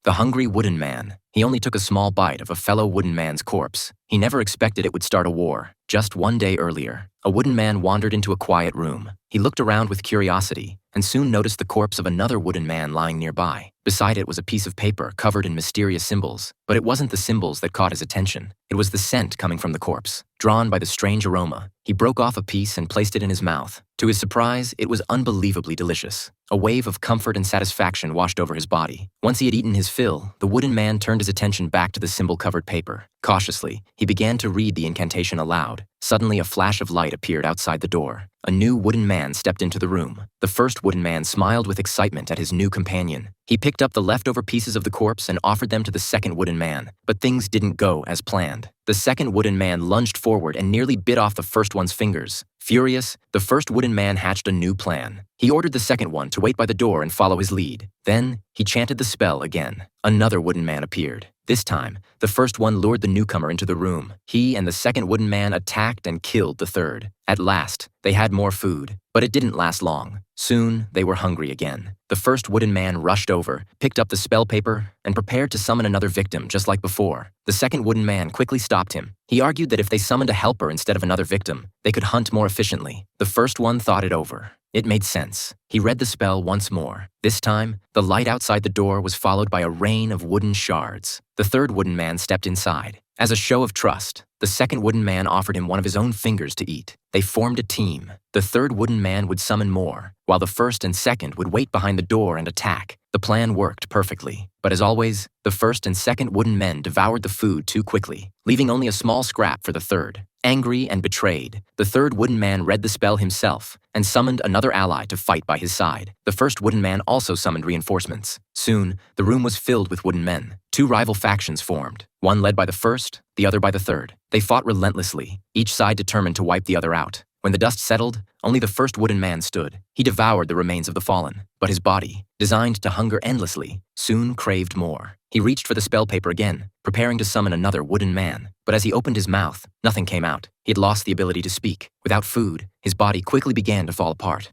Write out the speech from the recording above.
The hungry wooden man. He only took a small bite of a fellow wooden man's corpse. He never expected it would start a war. Just one day earlier, a wooden man wandered into a quiet room. He looked around with curiosity and soon noticed the corpse of another wooden man lying nearby. Beside it was a piece of paper covered in mysterious symbols, but it wasn't the symbols that caught his attention. It was the scent coming from the corpse. Drawn by the strange aroma, he broke off a piece and placed it in his mouth. To his surprise, it was unbelievably delicious. A wave of comfort and satisfaction washed over his body. Once he had eaten his fill, the wooden man turned his attention back to the symbol-covered paper. Cautiously, he began to read the incantation aloud. Suddenly, a flash of light appeared outside the door. A new wooden man stepped into the room. The first wooden man smiled with excitement at his new companion. He picked up the leftover pieces of the corpse and offered them to the second wooden man, but things didn't go as planned. The second wooden man lunged forward and nearly bit off the first one's fingers. Furious, the first wooden man hatched a new plan. He ordered the second one to wait by the door and follow his lead. Then, he chanted the spell again. Another wooden man appeared. This time, the first one lured the newcomer into the room. He and the second wooden man attacked and killed the third. At last, they had more food, but it didn't last long. Soon, they were hungry again. The first wooden man rushed over, picked up the spell paper, and prepared to summon another victim just like before. The second wooden man quickly stopped him. He argued that if they summoned a helper instead of another victim, they could hunt more efficiently. The first one thought it over. It made sense. He read the spell once more. This time, the light outside the door was followed by a rain of wooden shards. The third wooden man stepped inside. As a show of trust, the second wooden man offered him one of his own fingers to eat. They formed a team. The third wooden man would summon more, while the first and second would wait behind the door and attack. The plan worked perfectly. But as always, the first and second wooden men devoured the food too quickly, leaving only a small scrap for the third. Angry and betrayed, the third wooden man read the spell himself and summoned another ally to fight by his side. The first wooden man also summoned reinforcements. Soon, the room was filled with wooden men. Two rival factions formed, one led by the first, the other by the third. They fought relentlessly, each side determined to wipe the other out. When the dust settled, only the first wooden man stood. He devoured the remains of the fallen, but his body, designed to hunger endlessly, soon craved more. He reached for the spell paper again, preparing to summon another wooden man. But as he opened his mouth, nothing came out. He had lost the ability to speak. Without food, his body quickly began to fall apart.